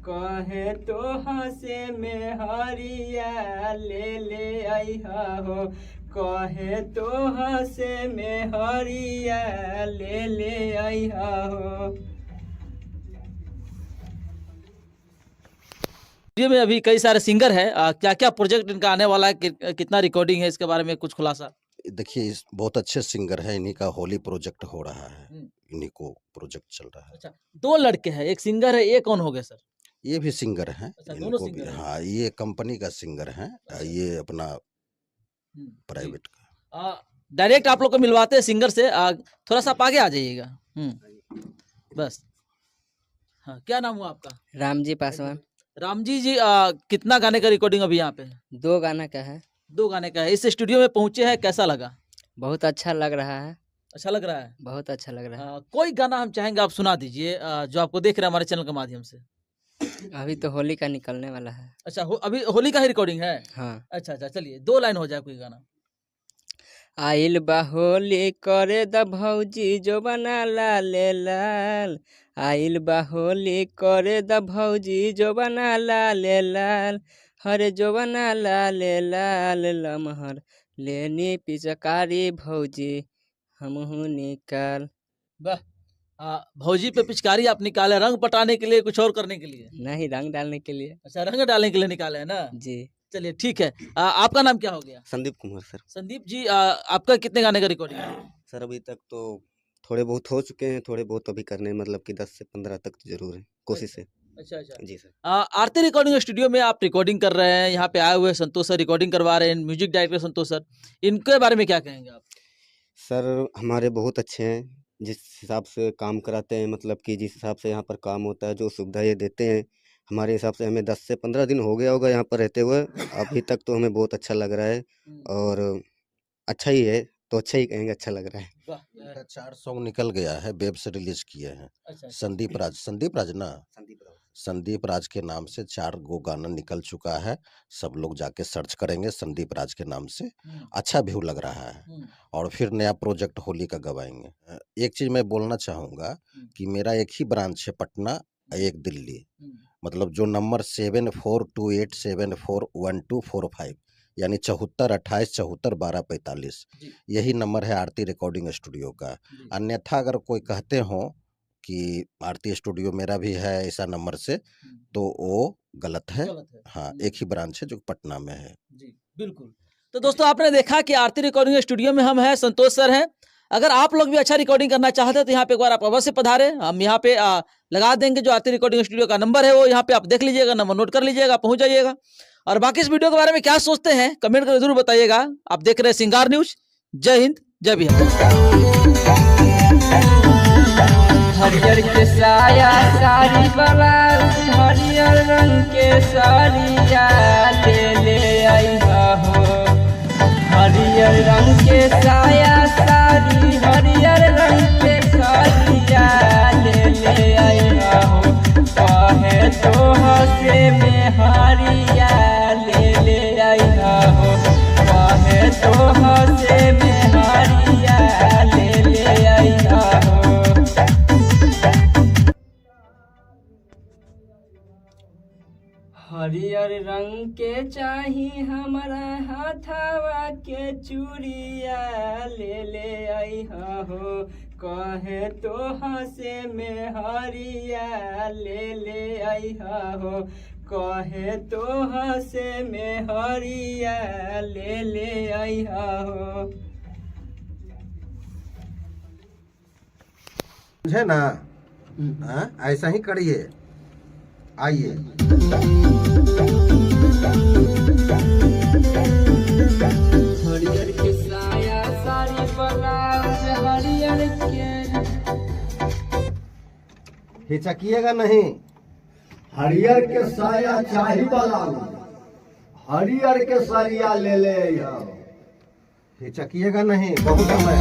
कहे तो हंसे में हरिया ले आइहा हो, कहे तो हंसे में हरिया ले आइहा हो। में अभी कई सारे सिंगर हैं, क्या क्या प्रोजेक्ट इनका आने वाला है, कितना रिकॉर्डिंग है, इसके बारे में कुछ खुलासा। देखिए बहुत अच्छे सिंगर है, इन्हीं का होली प्रोजेक्ट हो रहा है, इन्हीं को प्रोजेक्ट चल रहा है। अच्छा, दो लड़के हैं, एक सिंगर है, ये कौन हो गए सर? ये भी सिंगर हैं। अच्छा, दोनों सिंगर हैं। हाँ, ये कंपनी का सिंगर हैं। अच्छा। ये अपना प्राइवेट का। डायरेक्ट आप लोग को मिलवाते हैं सिंगर से। थोड़ा सा आप आगे आ जाइएगा। बस। हाँ, क्या नाम हुआ आपका? रामजी पासवान। रामजी जी, कितना गाने का रिकॉर्डिंग अभी यहाँ पे? 2 गाना का है। 2 गाने का है। इस स्टूडियो में पहुंचे हैं, कैसा लगा? बहुत अच्छा लग रहा है। अच्छा लग रहा है? बहुत अच्छा लग रहा है। कोई गाना हम चाहेंगे आप सुना दीजिए, जो आपको देख रहे हैं हमारे चैनल के माध्यम से। अभी तो होली का निकलने वाला है। अच्छा, अभी होली का ही रिकॉर्डिंग है? हाँ। अच्छा, चलिए 2 लाइन हो जाए कोई गाना। आइल बा होली करे द भौजी जो बना लाले लाल, आइल बा होली करे द भौजी जो बना लाले लाल, हरे जो बना लाले लाल, लमहर लेनी पिचकारी भौजी हमहू निकाल। वाह। भौजी पे पिचकारी आप निकाले, रंग पटाने के लिए, कुछ और करने के लिए? नहीं, रंग डालने के लिए। अच्छा, रंग डालने के लिए निकाले है ना जी। चलिए ठीक है। आपका नाम क्या हो गया? संदीप कुमार सर। संदीप जी, आपका कितने गाने का रिकॉर्डिंग है? सर अभी तक तो थोड़े बहुत हो चुके हैं, थोड़े बहुत अभी करने हैं, मतलब कि 10 से 15 तक तो जरूर है, कोशिश है। अच्छा। जी सर। आरती रिकॉर्डिंग स्टूडियो में आप रिकॉर्डिंग कर रहे हैं, यहाँ पे आए हुए संतोष सर रिकॉर्डिंग करवा रहे हैं, म्यूजिक डायरेक्टर संतोष सर, इनके बारे में क्या कहेंगे आप? सर हमारे बहुत अच्छे हैं, जिस हिसाब से काम कराते हैं, मतलब कि जिस हिसाब से यहाँ पर काम होता है, जो सुविधा ये देते हैं, हमारे हिसाब से हमें 10 से 15 दिन हो गया होगा यहाँ पर रहते हुए। अभी तक तो हमें बहुत अच्छा लग रहा है, और अच्छा ही है तो अच्छा ही कहेंगे, अच्छा लग रहा है। इनका 4 सॉन्ग निकल गया है, वेब से रिलीज किए हैं। अच्छा। संदीप राज ना, संदीप राज के नाम से 4 गो गाना निकल चुका है। सब लोग जाके सर्च करेंगे संदीप राज के नाम से, अच्छा व्यू लग रहा है। और फिर नया प्रोजेक्ट होली का गवाएंगे। एक चीज मैं बोलना चाहूँगा कि मेरा एक ही ब्रांच है पटना, एक दिल्ली, मतलब जो नंबर 7428741245 यानी 74 28 74 12 45, यही नंबर है आरती रिकॉर्डिंग स्टूडियो का। अन्यथा अगर कोई कहते हो कि आरती स्टूडियो मेरा भी है ऐसा नंबर से, तो वो गलत है। हाँ, एक ही ब्रांच है जो पटना में है। जी बिल्कुल। तो दोस्तों, आपने देखा कि आरती रिकॉर्डिंग स्टूडियो में हम हैं, संतोष सर हैं। अगर आप लोग भी अच्छा रिकॉर्डिंग करना चाहते हैं तो यहाँ पे एक बार आप अवश्य पधारे। हम यहाँ पे लगा देंगे जो आरती रिकॉर्डिंग स्टूडियो का नंबर है, वो यहाँ पे आप देख लीजिएगा, नंबर नोट कर लीजिएगा, पहुंच जाइएगा। और बाकी इस वीडियो के बारे में क्या सोचते हैं कमेंट करके जरूर बताइएगा। आप देख रहे हैं सिंगार न्यूज। जय हिंद, जय बिहार। हरियर के साया साड़ी ब्लाउज, हरियर रंग के साड़िया ले आइहा हो, हरियर रंग के साया साड़ी, हरियर रंग के साड़िया ले आइहा हो, कहे तो हंसे में हरिया ले आइहा हो, कहे तो हंसे में हरिया ले आइहा हो। हरियर रंग के चाही हमारा हाथवा के चूड़िया ले आइहा हो, कहे तो हंसे में हरिया ले आइहा हो, कहे तो हंसे में हरिया ले आइहा हो। समझे ना? ऐसा ही करिए। आइए। हरियर के साया साड़ी ब्लाउज, हरियर के हिचकिएगा नहीं। हरियर के साया चाही वाला, हरियर के साड़िया ले आइहा। हिचकिएगा नहीं, बहुत समय।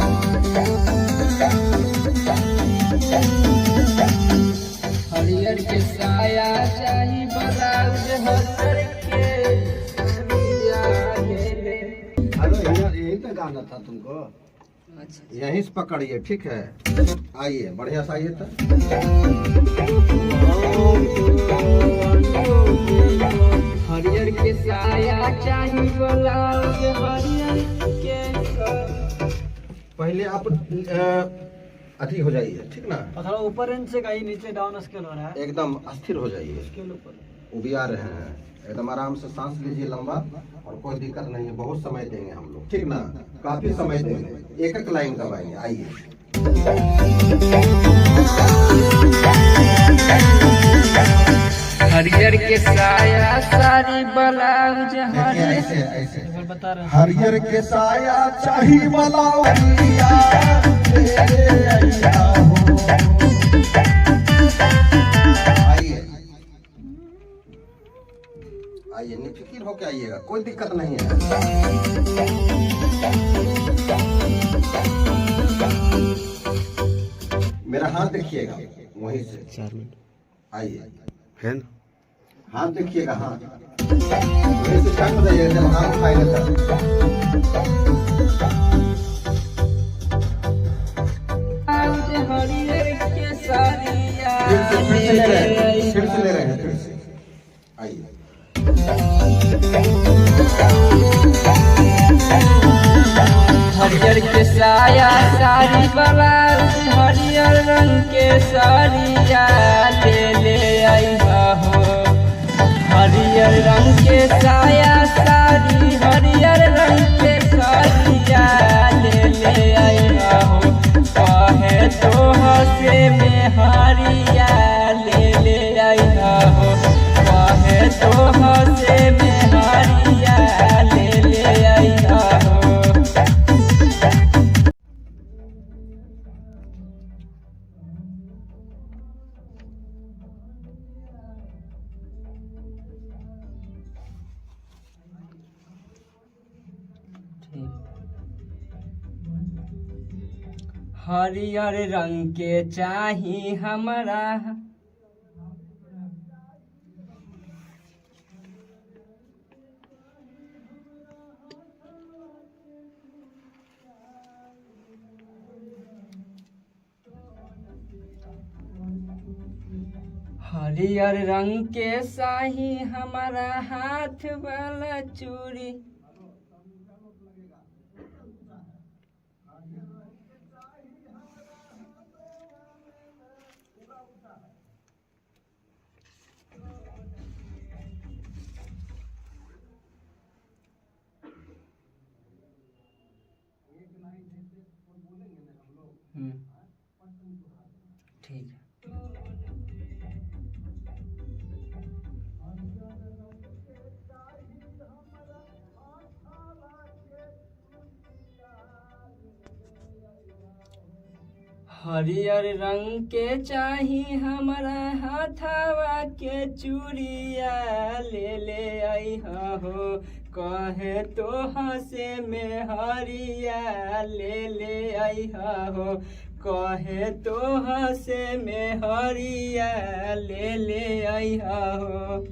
हरियर के साया चाही ब्लाउज, हरियर के साड़िया ले। अरे यही तो गाना था तुमको। यहीं से पकड़िए, ठीक है? आइए, बढ़िया से आइए। तो अति हो जाइए, ठीक ना, थोड़ा ऊपर एंड से कहीं नीचे डाउन स्केल हो रहा है, एकदम अस्थिर हो जाइए, स्केल ऊपर। उबिया रहे हैं, एकदम आराम से सांस लीजिए लंबा, और कोई दिक्कत नहीं है, बहुत समय देंगे हम लोग, ठीक ना, काफी समय देंगे, एक एक लाइन दबाएंगे। आइए हरियर के साया सारी ब्लाउज ऐसे ऐसे बता रहे हैं हरियर के साया चाही बलाउरिया तेरे अइया हो। आइए आइए, निफिकिर होके आइएगा, कोई दिक्कत नहीं है। मेरा हाथ देखिएगा वहीं से, 4 मिनट आइए, है ना। हाथ देखिएगा, हाथ वहीं से टाइम हो जाइएगा, जब हाथ उठाएगा तब। हरियर के सारिया फिर से ले रहे हैं, फिर से ले रहे हैं, फिर से आइए। हरियर के साया सारी ब्लाउज हरियर रंग के साड़िया ले आइबा हो। हरियर रंग के साया साड़ी हरियर रंग के साड़िया ले आइबा हो। कहे तो हसे में हरिया ले आइबा हो। कहे तो हसे में हरिया ले आइबा हो। हरियर रंग के चाही हमरा। हरियर रंग के साही हमारा हाथ वाला चूड़ी। ठीक है। हरियर रंग के चाही हमारा हाथवा के चूड़िया ले आइहा हो। कहे तो हसे में हरिया ले आइहा हो। कहे तो हसे में हरिया ले आइहा हो।